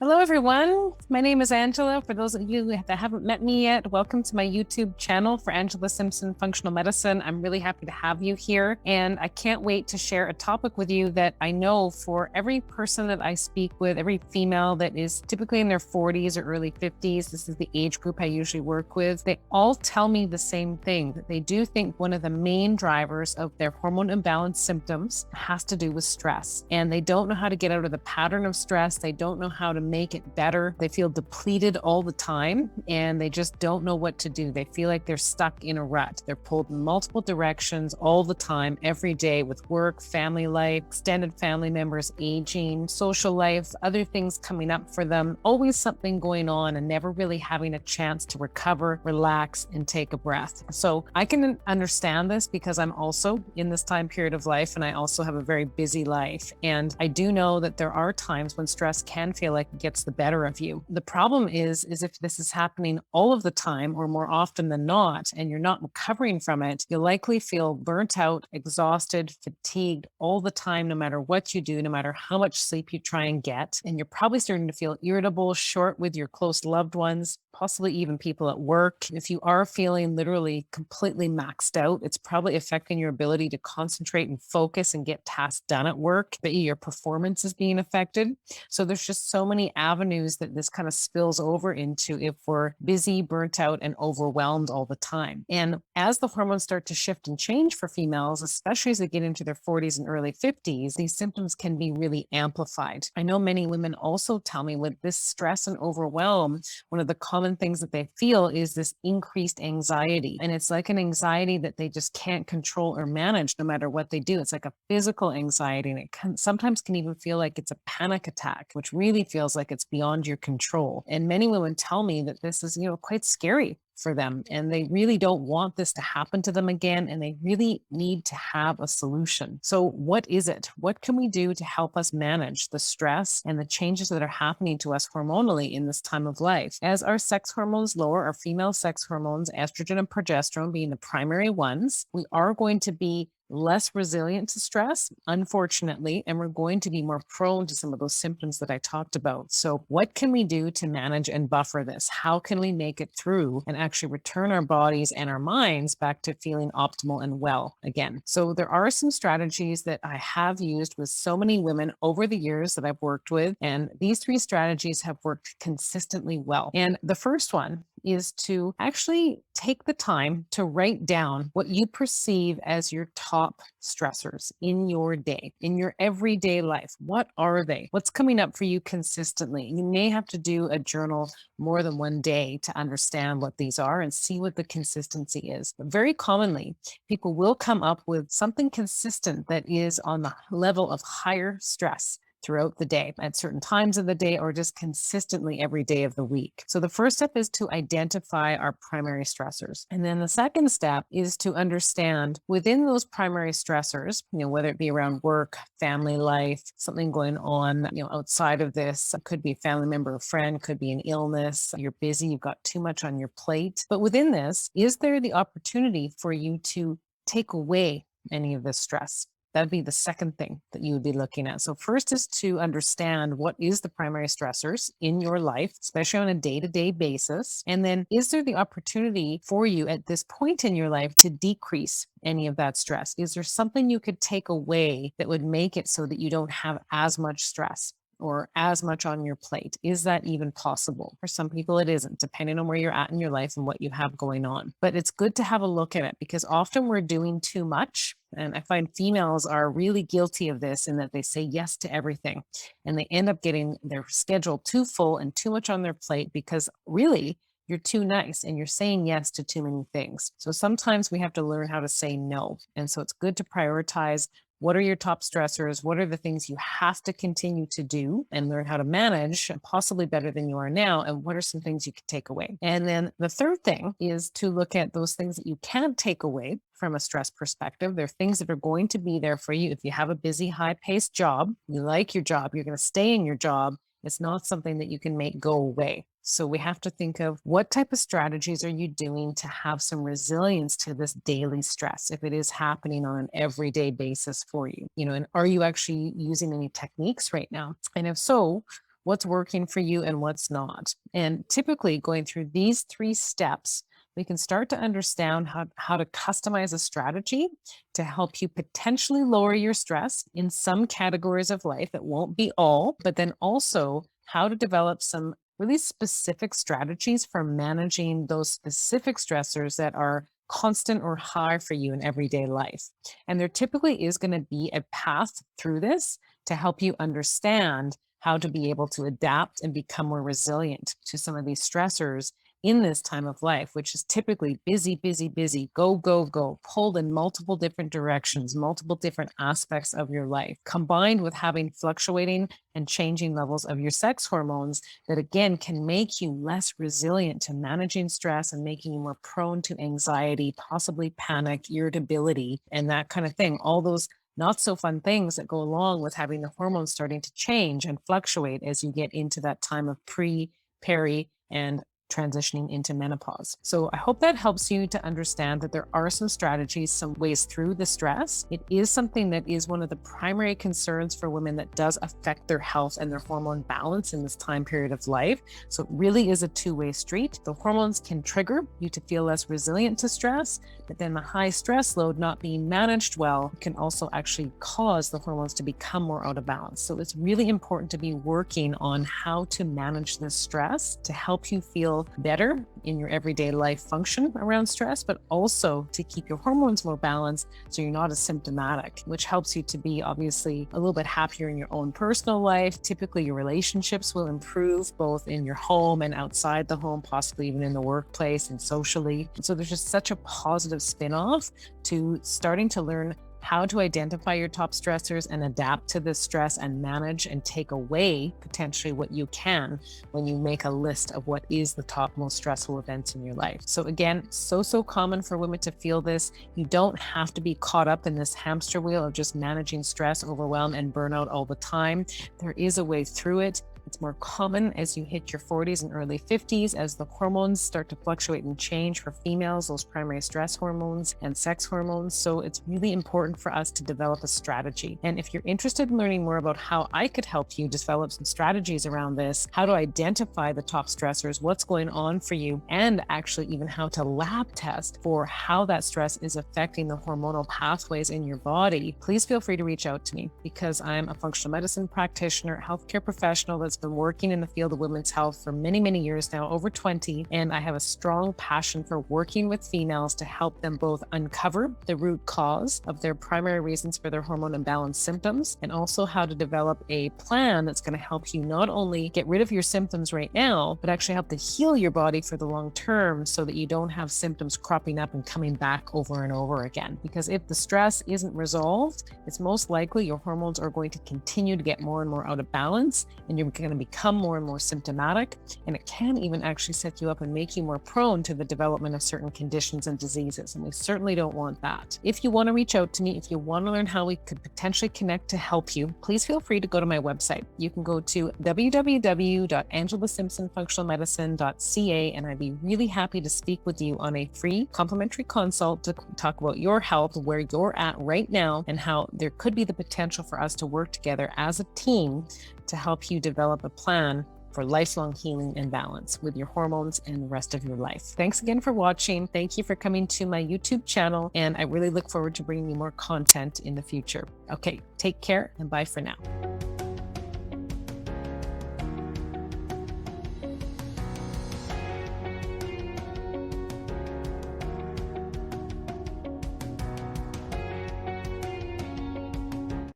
Hello, everyone. My name is Angela. For those of you that haven't met me yet, welcome to my YouTube channel for Angela Simpson Functional Medicine. I'm really happy to have you here, and I can't wait to share a topic with you that I know for every person that I speak with, every female that is typically in their 40s or early 50s, this is the age group I usually work with, they all tell me the same thing, that they do think one of the main drivers of their hormone imbalance symptoms has to do with stress, and they don't know how to get out of the pattern of stress. They don't know how to make it better. They feel depleted all the time, and they just don't know what to do. They feel like they're stuck in a rut. They're pulled in multiple directions all the time, every day, with work, family life, extended family members aging, social life, other things coming up for them, always something going on, and never really having a chance to recover, relax, and take a breath. So I can understand this because I'm also in this time period of life, and I also have a very busy life. And I do know that there are times when stress can feel like it gets the better of you. The problem is if this is happening all of the time or more often than not, and you're not recovering from it, you'll likely feel burnt out, exhausted, fatigued all the time, no matter what you do, no matter how much sleep you try and get. And you're probably starting to feel irritable, short with your close loved ones, possibly even people at work. If you are feeling literally completely maxed out, it's probably affecting your ability to concentrate and focus and get tasks done at work, but your performance is being affected. So there's just so many avenues that this kind of spills over into if we're busy, burnt out, and overwhelmed all the time. And as the hormones start to shift and change for females, especially as they get into their 40s and early 50s, these symptoms can be really amplified. I know many women also tell me with this stress and overwhelm, one of the common things that they feel is this increased anxiety. And it's like an anxiety that they just can't control or manage no matter what they do. It's like a physical anxiety, and sometimes can even feel like it's a panic attack, which really feels like it's beyond your control. And many women tell me that this is, quite scary for them, and they really don't want this to happen to them again, and they really need to have a solution. So what is it? What can we do to help us manage the stress and the changes that are happening to us hormonally in this time of life? As our sex hormones lower, our female sex hormones, estrogen and progesterone being the primary ones, we are going to be less resilient to stress, unfortunately, and we're going to be more prone to some of those symptoms that I talked about. So, what can we do to manage and buffer this? How can we make it through and actually return our bodies and our minds back to feeling optimal and well again? So, there are some strategies that I have used with so many women over the years that I've worked with, and these three strategies have worked consistently well. And the first one is to actually take the time to write down what you perceive as your top stressors in your day, in your everyday life. What are they? What's coming up for you consistently? You may have to do a journal more than one day to understand what these are and see what the consistency is. But very commonly, people will come up with something consistent that is on the level of higher stress throughout the day at certain times of the day or just consistently every day of the week. So the first step is to identify our primary stressors. And then the second step is to understand within those primary stressors, whether it be around work, family life, something going on, outside of this, it could be a family member or friend, could be an illness, you're busy, you've got too much on your plate. But within this, is there the opportunity for you to take away any of this stress? That'd be the second thing that you would be looking at. So first is to understand what is the primary stressors in your life, especially on a day-to-day basis. And then is there the opportunity for you at this point in your life to decrease any of that stress? Is there something you could take away that would make it so that you don't have as much stress or as much on your plate? Is that even possible? For some people, it isn't, depending on where you're at in your life and what you have going on. But it's good to have a look at it because often we're doing too much. And I find females are really guilty of this in that they say yes to everything and they end up getting their schedule too full and too much on their plate because really you're too nice and you're saying yes to too many things. So sometimes we have to learn how to say no. And so it's good to prioritize what are your top stressors? What are the things you have to continue to do and learn how to manage, possibly better than you are now? And what are some things you can take away? And then the third thing is to look at those things that you can't take away from a stress perspective. There are things that are going to be there for you. If you have a busy, high-paced job, you like your job, you're going to stay in your job. It's not something that you can make go away. So we have to think of what type of strategies are you doing to have some resilience to this daily stress if it is happening on an everyday basis for you, and are you actually using any techniques right now? And if so, what's working for you and what's not. And typically, going through these 3 steps, we can start to understand how to customize a strategy to help you potentially lower your stress in some categories of life. It won't be all, but then also how to develop some really specific strategies for managing those specific stressors that are constant or high for you in everyday life. And there typically is going to be a path through this to help you understand how to be able to adapt and become more resilient to some of these stressors in this time of life, which is typically busy, busy, busy, go, go, go, pulled in multiple different directions, multiple different aspects of your life, combined with having fluctuating and changing levels of your sex hormones that again can make you less resilient to managing stress and making you more prone to anxiety, possibly panic, irritability, and that kind of thing. All those not so fun things that go along with having the hormones starting to change and fluctuate as you get into that time of pre, peri, and transitioning into menopause. So I hope that helps you to understand that there are some strategies, some ways through the stress. It is something that is one of the primary concerns for women that does affect their health and their hormone balance in this time period of life. So it really is a two-way street. The hormones can trigger you to feel less resilient to stress, but then the high stress load not being managed well can also actually cause the hormones to become more out of balance. So it's really important to be working on how to manage this stress to help you feel better in your everyday life function around stress, but also to keep your hormones more balanced so you're not as symptomatic, which helps you to be obviously a little bit happier in your own personal life. Typically, your relationships will improve both in your home and outside the home, possibly even in the workplace and socially. So there's just such a positive spin-off to starting to learn how to identify your top stressors and adapt to this stress and manage and take away potentially what you can when you make a list of what is the top most stressful events in your life. So again, so common for women to feel this. You don't have to be caught up in this hamster wheel of just managing stress, overwhelm, and burnout all the time. There is a way through it. It's more common as you hit your 40s and early 50s as the hormones start to fluctuate and change for females, those primary stress hormones and sex hormones. So it's really important for us to develop a strategy. And if you're interested in learning more about how I could help you develop some strategies around this, how to identify the top stressors, what's going on for you, and actually even how to lab test for how that stress is affecting the hormonal pathways in your body, please feel free to reach out to me because I'm a functional medicine practitioner, healthcare professional that's been working in the field of women's health for many, many years now, over 20, and I have a strong passion for working with females to help them both uncover the root cause of their primary reasons for their hormone imbalance symptoms, and also how to develop a plan that's going to help you not only get rid of your symptoms right now, but actually help to heal your body for the long term so that you don't have symptoms cropping up and coming back over and over again. Because if the stress isn't resolved, it's most likely your hormones are going to continue to get more and more out of balance, and you're going to become more and more symptomatic, and it can even actually set you up and make you more prone to the development of certain conditions and diseases, and we certainly don't want that. If you want to reach out to me, if you want to learn how we could potentially connect to help you, please feel free to go to my website. You can go to www.angelasimpsonfunctionalmedicine.ca, and I'd be really happy to speak with you on a free complimentary consult to talk about your health, where you're at right now, and how there could be the potential for us to work together as a team to help you develop a plan for lifelong healing and balance with your hormones and the rest of your life. Thanks again for watching. Thank you for coming to my YouTube channel, and I really look forward to bringing you more content in the future. Okay, take care and bye for now.